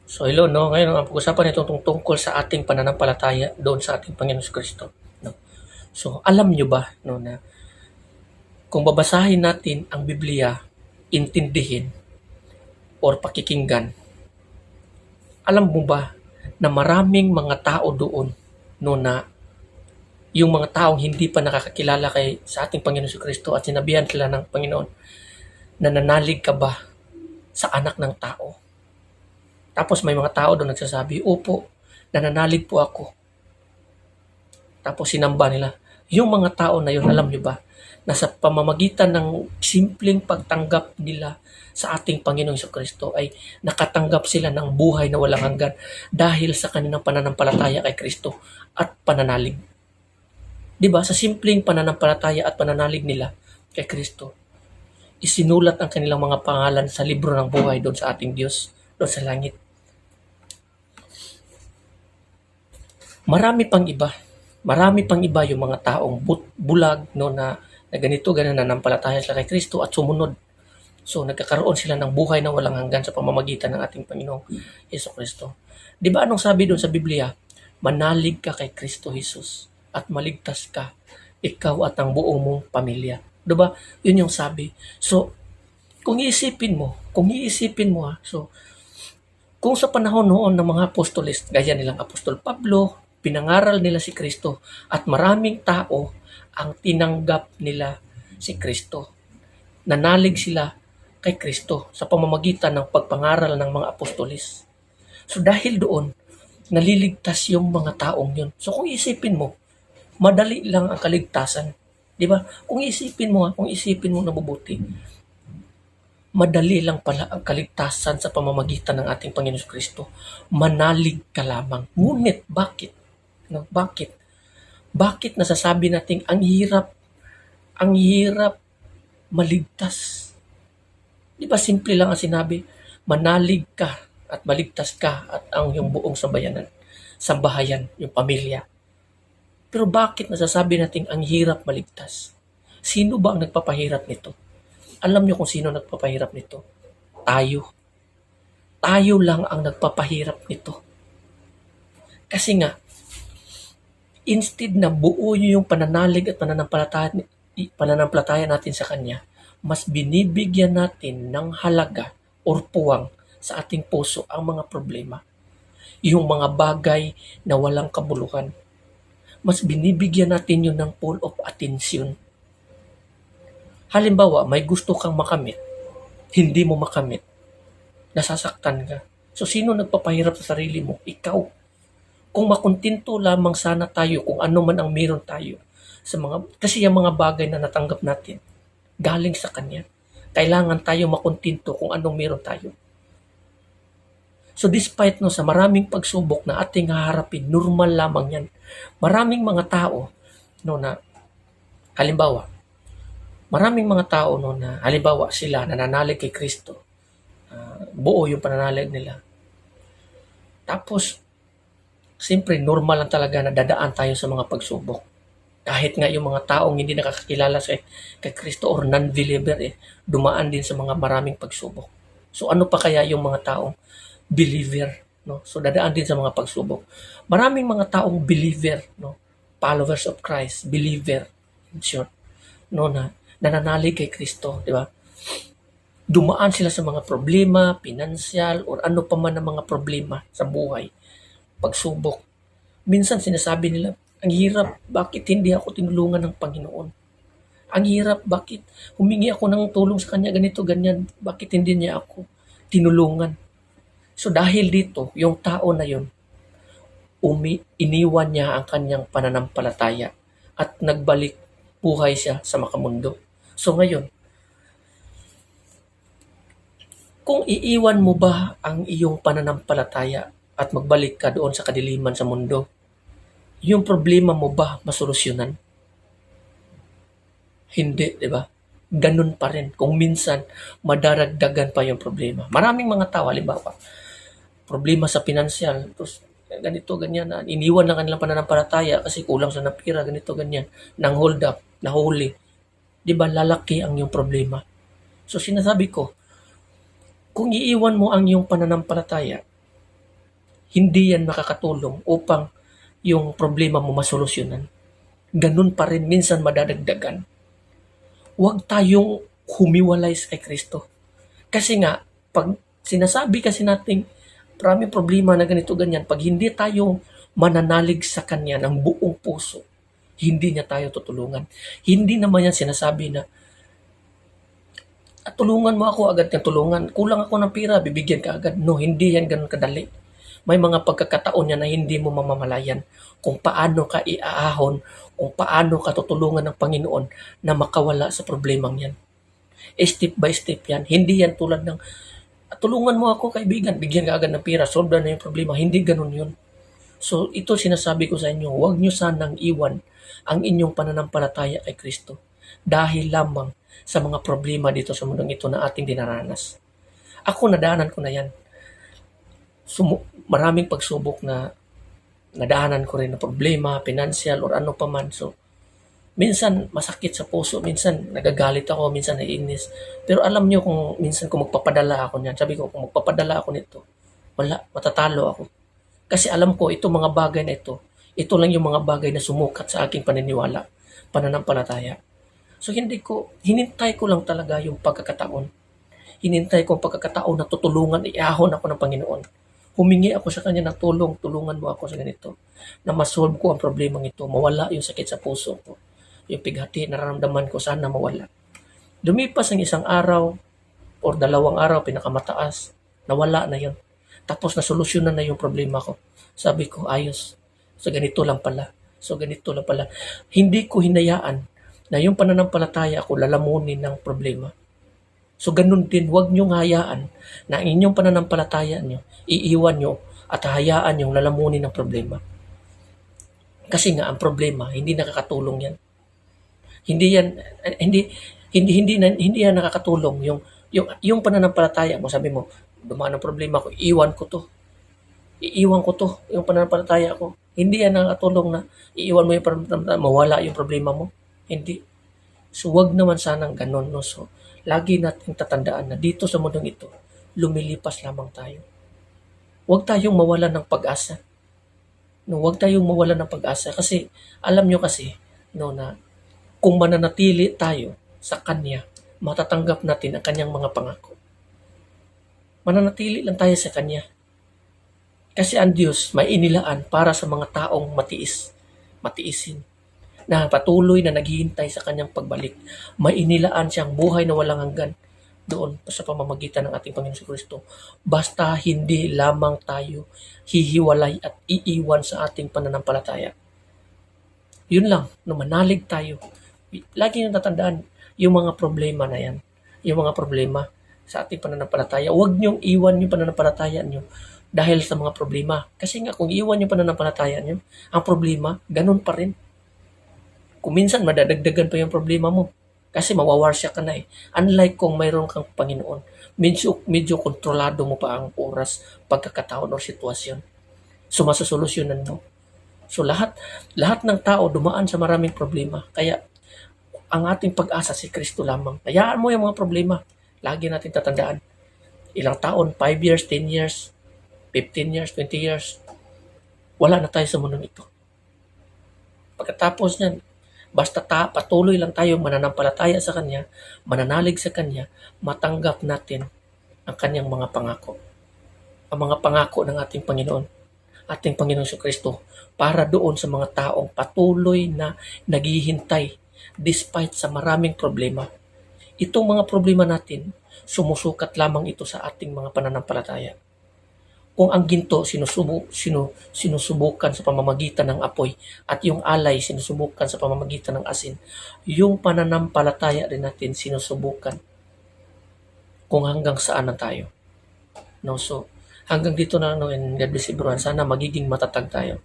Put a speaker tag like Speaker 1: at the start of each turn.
Speaker 1: So hello, no? Ngayon ang pag-usapan itong tungkol sa ating pananampalataya doon sa ating Panginoon Kristo. No? So alam nyo ba no, na kung babasahin natin ang Biblia, intindihin or pakikinggan, alam mo ba na maraming mga tao doon no, na yung mga taong hindi pa nakakakilala kay sa ating Panginoon Kristo at sinabihan sila ng Panginoon, nananalig ka ba sa anak ng tao? Tapos may mga tao doon nagsasabi, opo, nananalig po ako. Tapos sinamba nila. Yung mga tao na yun, alam nyo ba, na sa pamamagitan ng simpleng pagtanggap nila sa ating Panginoong Kristo ay nakatanggap sila ng buhay na walang hanggan dahil sa kanilang pananampalataya kay Kristo at pananalig. 'Di ba? Sa simpleng pananampalataya at pananalig nila kay Kristo, isinulat ang kanilang mga pangalan sa libro ng buhay doon sa ating Diyos, doon sa langit. Marami pang iba yung mga taong bulag no na ganito ganun nanampalataya sila kay Kristo at sumunod. So nagkakaroon sila ng buhay na walang hanggan sa pamamagitan ng ating Panginoong Hesus Kristo. 'Di ba anong sabi doon sa Biblia? Manalig ka kay Kristo Jesus at maligtas ka, ikaw at ang buong mong pamilya. 'Di ba? 'Yun yung sabi. So kung iisipin mo so kung sa panahon noon ng mga apostoles, gaya nilang Apostol Pablo, pinangaral nila si Kristo at maraming tao ang tinanggap nila si Kristo. Nanalig sila kay Kristo sa pamamagitan ng pagpangaral ng mga apostoles. So dahil doon, naliligtas yung mga taong yun. So kung isipin mo, madali lang ang kaligtasan. Di ba? Kung isipin mo na mabuti, madali lang pala ang kaligtasan sa pamamagitan ng ating Panginoon Kristo. Manalig ka lamang. Ngunit bakit? No, bakit? Bakit nasasabi nating ang hirap maligtas? Di ba simple lang ang sinabi, manalig ka at maligtas ka at ang yung buong sambahayan, yung pamilya. Pero bakit nasasabi nating ang hirap maligtas? Sino ba ang nagpapahirap nito? Alam niyo kung sino nagpapahirap nito? Tayo. Tayo lang ang nagpapahirap nito. Kasi nga, instead na buo yung pananalig at pananampalataya natin sa Kanya, mas binibigyan natin ng halaga or puwang sa ating puso ang mga problema. Yung mga bagay na walang kabuluhan. Mas binibigyan natin yun ng full of attention. Halimbawa, may gusto kang makamit, hindi mo makamit, nasasaktan ka. So, sino nagpapahirap sa sarili mo? Ikaw. Kung makontento lamang sana tayo kung ano man ang meron tayo kasi yung mga bagay na natanggap natin galing sa Kanya. Kailangan tayo makontento kung anong meron tayo. So despite sa maraming pagsubok na ating haharapin, normal lamang yan. Maraming mga tao na halimbawa, sila nananalig kay Kristo. Buo yung pananalig nila. Tapos siyempre, normal lang talaga na dadaan tayo sa mga pagsubok. Kahit nga yung mga taong hindi nakakakilala kay Kristo or non-believer, dumaan din sa mga maraming pagsubok. So ano pa kaya yung mga taong believer? No? So dadaan din sa mga pagsubok. Maraming mga taong believer, no? Followers of Christ, believer, in short, no? na nananalig kay Kristo, di ba? Dumaan sila sa mga problema, pinansyal, or ano pa man ang mga problema sa buhay. Pagsubok. Minsan sinasabi nila, ang hirap, bakit hindi ako tinulungan ng Panginoon? Ang hirap, bakit humingi ako ng tulong sa Kanya, ganito, ganyan, bakit hindi niya ako tinulungan? So dahil dito, yung tao na yun, iniwan niya ang kanyang pananampalataya at nagbalik buhay siya sa makamundo. So ngayon, kung iiwan mo ba ang iyong pananampalataya at magbalik ka doon sa kadiliman sa mundo, yung problema mo ba masolusyonan? Hindi, di ba? Ganun pa rin. Kung minsan, madaragdagan pa yung problema. Maraming mga tao, halimbawa, problema sa pinansyal, tapos ganito, ganyan, iniwan ng kanilang pananampalataya kasi kulang sa napira, ganito, ganyan, nang hold up, nahuli. Di ba, lalaki ang yung problema. So, sinasabi ko, kung iiwan mo ang iyong pananampalataya, hindi yan makakatulong upang yung problema mo masolusyonan. Ganun pa rin, minsan madadagdagan. Huwag tayong humiwalay kay Kristo. Kasi nga, pag sinasabi kasi nating maraming problema na ganito ganyan, pag hindi tayo mananalig sa Kanya ng buong puso, hindi niya tayo tutulungan. Hindi naman yan sinasabi na, tulungan mo ako agad ng tulungan. Kulang ako ng pira, bibigyan ka agad. No, hindi yan ganun kadali. May mga pagkakataon yan na hindi mo mamamalayan kung paano ka iaahon, kung paano ka tutulungan ng Panginoon na makawala sa problemang yan. Step by step yan. Hindi yan tulad ng, tulungan mo ako kaibigan, bigyan ka agad ng pira, solve na yung problema. Hindi ganun yun. So ito sinasabi ko sa inyo, huwag nyo sanang iwan ang inyong pananampalataya kay Kristo dahil lamang sa mga problema dito sa mundong ito na ating dinaranas. Ako nadaanan ko na yan. Maraming pagsubok na nadaanan ko rin na problema, financial or ano pa man. So minsan masakit sa puso, minsan nagagalit ako, minsan naiinis. Pero alam nyo kung minsan kung magpapadala ako niyan, sabi ko kung magpapadala ako nito, wala, matatalo ako. Kasi alam ko itong mga bagay na ito lang yung mga bagay na sumukat sa aking paniniwala, pananampalataya. So hinintay ko lang talaga yung pagkakataon. Hinintay ko ang pagkakataon na tutulungan, iahon ako ng Panginoon. Humingi ako sa Kanya ng tulong, tulungan mo ako sa ganito. Na masolve ko ang problemang ito, mawala yung sakit sa puso ko. Yung pighati, nararamdaman ko, sana mawala. Lumipas ang isang araw or 2 araw, pinakamataas, nawala na yun. Tapos nasolusyonan na yung problema ko. Sabi ko, ayos. So ganito lang pala. Hindi ko hinayaan na yung pananampalataya ko lalamunin ng problema. So ganun din, huwag niyong hayaan na ang inyong pananampalataya niyo, iiwan niyo at hayaan niyong lalamunin ng problema. Kasi nga ang problema, hindi nakakatulong yan. Hindi yan nakakatulong yung pananampalataya mo. Sabi mo, dumaan ang problema ko, iiwan ko to yung pananampalataya ko. Hindi yan nakakatulong na iiwan mo yung pananampalataya, mawala yung problema mo. Hindi. So wag naman sanang ganun, no? So lagi nating tatandaan na dito sa mundong ito, lumilipas lamang tayo. Huwag tayong mawalan ng pag-asa. No, huwag tayong mawalan ng pag-asa kasi alam nyo kasi no na kung mananatili tayo sa Kanya, matatanggap natin ang Kanyang mga pangako. Mananatili lang tayo sa Kanya. Kasi ang Diyos may inilaan para sa mga taong matiisin, na patuloy na naghihintay sa Kanyang pagbalik. May inilaan siyang buhay na walang hanggan doon sa pamamagitan ng ating Panginoon Kristo. Basta hindi lamang tayo hihiwalay at iiwan sa ating pananampalataya. Yun lang, no, manalig tayo. Lagi nyo tatandaan yung mga problema na yan. Yung mga problema sa ating pananampalataya. Huwag nyong iwan yung pananampalataya nyo dahil sa mga problema. Kasi nga kung iwan yung pananampalataya nyo, ang problema, ganun pa rin. Kung minsan madadagdagan pa yung problema mo. Kasi mawawarsya ka na eh. Unlike kung mayroon kang Panginoon, medyo kontrolado mo pa ang oras, pagkakataon o sitwasyon. So masasolusyonan mo. So lahat ng tao dumaan sa maraming problema. Kaya ang ating pag-asa si Kristo lamang. Hayaan mo yung mga problema. Lagi natin tatandaan. Ilang taon, 5 years, 10 years, 15 years, 20 years, wala na tayo sa mundong ito. Pagkatapos niyan, basta patuloy lang tayo mananampalataya sa Kanya, mananalig sa Kanya, matanggap natin ang Kanyang mga pangako. Ang mga pangako ng ating Panginoon Kristo, para doon sa mga taong patuloy na naghihintay despite sa maraming problema. Itong mga problema natin, sumusukat lamang ito sa ating mga pananampalataya. Kung ang ginto sinusubukan sa pamamagitan ng apoy at yung alay sinusubukan sa pamamagitan ng asin, yung pananampalataya rin natin sinusubukan kung hanggang saan na tayo. No, so hanggang dito na, no, and God bless everyone. Sana magiging matatag tayo.